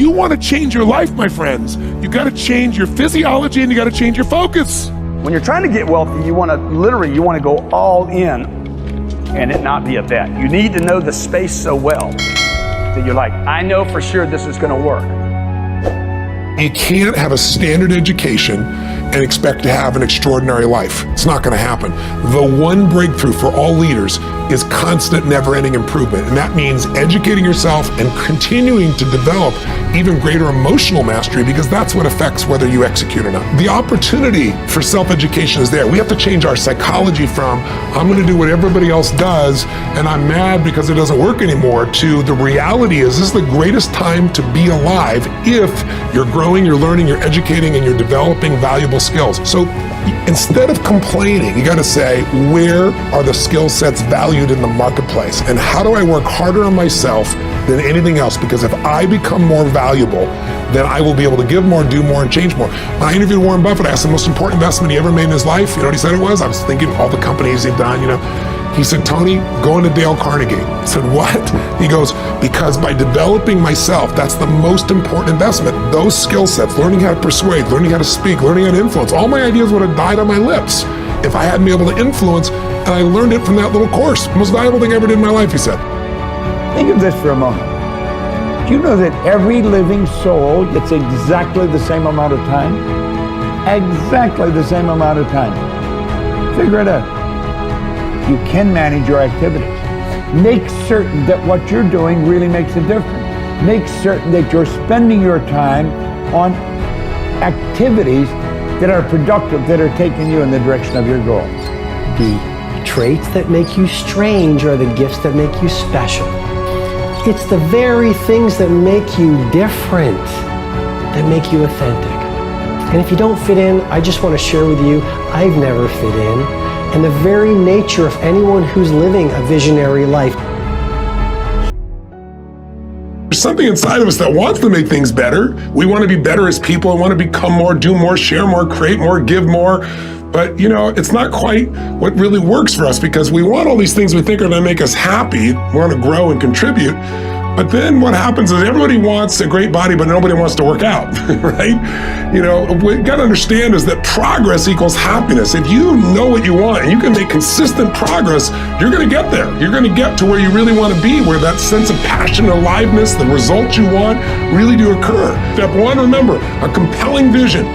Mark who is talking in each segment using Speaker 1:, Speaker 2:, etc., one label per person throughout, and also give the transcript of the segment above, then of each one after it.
Speaker 1: you want to change your life, my friends, you got to change your physiology and you got to change your focus.
Speaker 2: When you're trying to get wealthy, you want to go all in and it not be a bet. You need to know the space so well that you're like, I know for sure this is going to work.
Speaker 1: You can't have a standard education and expect to have an extraordinary life. It's not going to happen. The one breakthrough for all leaders is constant, never-ending improvement. And that means educating yourself and continuing to develop even greater emotional mastery, because that's what affects whether you execute or not. The opportunity for self-education is there. We have to change our psychology from, I'm going to do what everybody else does, and I'm mad because it doesn't work anymore, to the reality is this is the greatest time to be alive if you're growing, you're learning, you're educating, and you're developing valuable skills. So instead of complaining, you got to say, where are the skill sets valued in the marketplace? And how do I work harder on myself than anything else? Because if I become more valuable, then I will be able to give more, do more, and change more. When I interviewed Warren Buffett, I asked the most important investment he ever made in his life. You know what he said it was? I was thinking all the companies he'd done, He said, Tony, go into Dale Carnegie. I said, what? He goes, because by developing myself, that's the most important investment. Those skill sets, learning how to persuade, learning how to speak, learning how to influence, all my ideas would have died on my lips if I hadn't been able to influence, and I learned it from that little course. Most valuable thing I ever did in my life, he said.
Speaker 3: Think of this for a moment. Do you know that every living soul gets exactly the same amount of time? Exactly the same amount of time. Figure it out. You can manage your activities. Make certain that what you're doing really makes a difference. Make certain that you're spending your time on activities that are productive, that are taking you in the direction of your goal.
Speaker 4: The traits that make you strange are the gifts that make you special. It's the very things that make you different that make you authentic. And if you don't fit in, I just want to share with you, I've never fit in. And the very nature of anyone who's living a visionary life.
Speaker 1: There's something inside of us that wants to make things better. We want to be better as people. We want to become more, do more, share more, create more, give more. But it's not quite what really works for us, because we want all these things we think are going to make us happy. We want to grow and contribute. But then what happens is everybody wants a great body, but nobody wants to work out, right? What you got to understand is that progress equals happiness. If you know what you want and you can make consistent progress, you're going to get there. You're going to get to where you really want to be, where that sense of passion, aliveness, the results you want really do occur. Step one, remember, a compelling vision.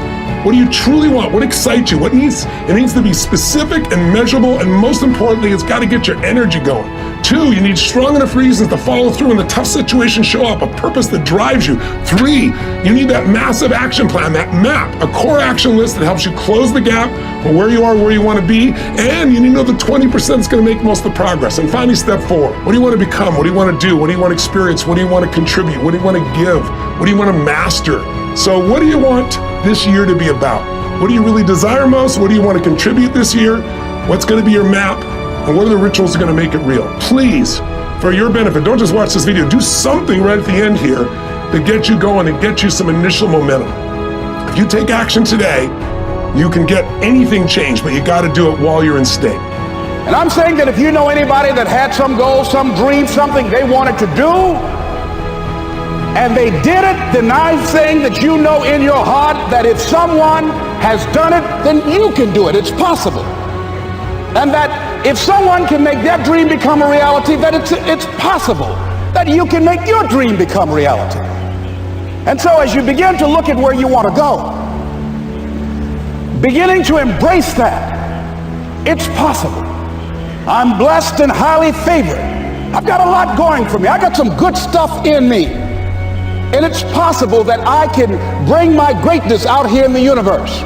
Speaker 1: What do you truly want? What excites you? It needs to be specific and measurable, and most importantly, it's got to get your energy going. 2, you need strong enough reasons to follow through when the tough situations show up, a purpose that drives you. 3, you need that massive action plan, that map, a core action list that helps you close the gap from where you are, where you want to be, and you need to know the 20% is going to make most of the progress. And finally, step 4, what do you want to become? What do you want to do? What do you want to experience? What do you want to contribute? What do you want to give? What do you want to master? So what do you want this year to be about? What do you really desire most? What do you want to contribute this year? What's going to be your map? And what are the rituals that are going to make it real? Please, for your benefit, don't just watch this video. Do something right at the end here to get you going and get you some initial momentum. If you take action today, you can get anything changed, but you got to do it while you're in state.
Speaker 5: And I'm saying that if you know anybody that had some goal, some dream, something they wanted to do, and they did it, then I'm saying that you know in your heart that if someone has done it, then you can do it. It's possible. And that if someone can make their dream become a reality, that it's possible that you can make your dream become reality. And so as you begin to look at where you want to go, beginning to embrace that, it's possible. I'm blessed and highly favored. I've got a lot going for me. I got some good stuff in me. And it's possible that I can bring my greatness out here in the universe.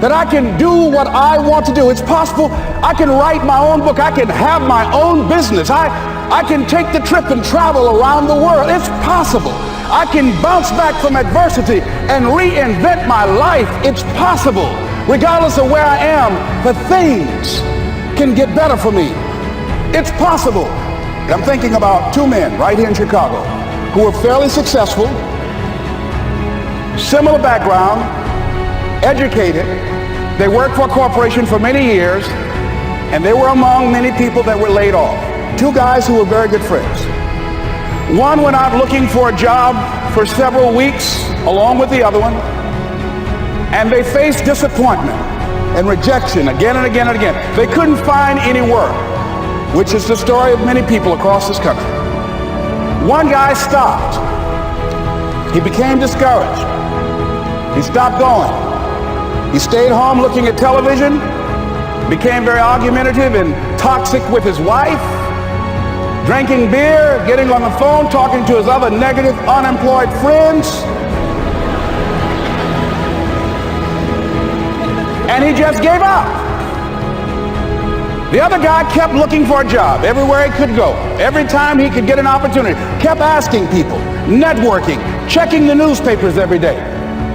Speaker 5: That I can do what I want to do. It's possible I can write my own book. I can have my own business. I can take the trip and travel around the world. It's possible. I can bounce back from adversity and reinvent my life. It's possible. Regardless of where I am, the things can get better for me. It's possible. I'm thinking about 2 men right here in Chicago who were fairly successful, similar background, educated. They worked for a corporation for many years, and they were among many people that were laid off. 2 guys who were very good friends. One went out looking for a job for several weeks along with the other one, and they faced disappointment and rejection again and again and again. They couldn't find any work, which is the story of many people across this country. One guy stopped. He became discouraged. He stopped going. He stayed home looking at television, became very argumentative and toxic with his wife, drinking beer, getting on the phone, talking to his other negative, unemployed friends. And he just gave up. The other guy kept looking for a job everywhere he could go. Every time he could get an opportunity, kept asking people, networking, checking the newspapers every day.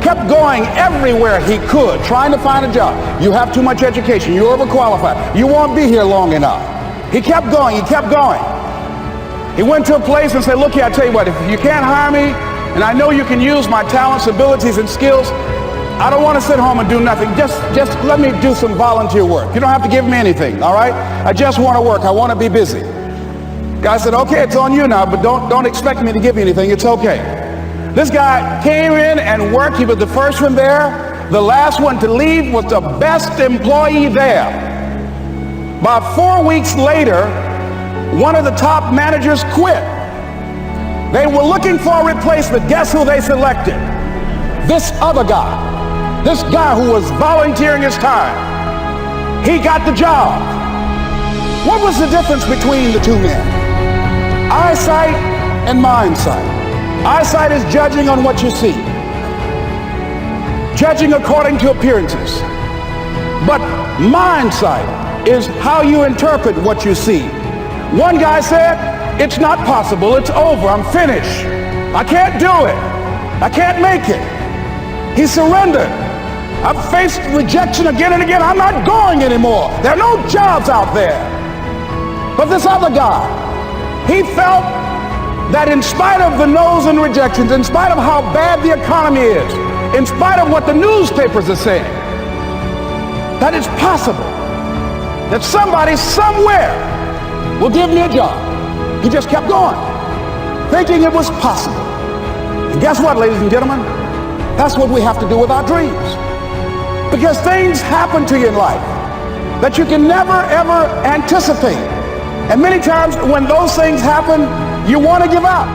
Speaker 5: Kept going everywhere he could, trying to find a job. You have too much education. You're overqualified. You won't be here long enough. He kept going. He kept going. He went to a place and said, look here, I tell you what, if you can't hire me, and I know you can use my talents, abilities, and skills, I don't want to sit home and do nothing. Just let me do some volunteer work. You don't have to give me anything, all right? I just want to work. I want to be busy. Guy said, okay, it's on you now, but don't expect me to give you anything. It's okay. This guy came in and worked. He was the first one there. The last one to leave was the best employee there. About 4 weeks later, one of the top managers quit. They were looking for a replacement. Guess who they selected? This other guy. This guy who was volunteering his time. He got the job. What was the difference between the two men? Eyesight and mindsight. Eyesight is judging on what you see, judging according to appearances. But mindsight is how you interpret what you see. One guy said, it's not possible, it's over, I'm finished. I can't do it. I can't make it. He surrendered. I've faced rejection again and again. I'm not going anymore. There are no jobs out there. But this other guy, he felt that in spite of the no's and rejections, in spite of how bad the economy is, in spite of what the newspapers are saying, that it's possible that somebody somewhere will give me a job. He just kept going, thinking it was possible. And guess what, ladies and gentlemen? That's what we have to do with our dreams. Because things happen to you in life that you can never, ever anticipate. And many times when those things happen, you want to give up.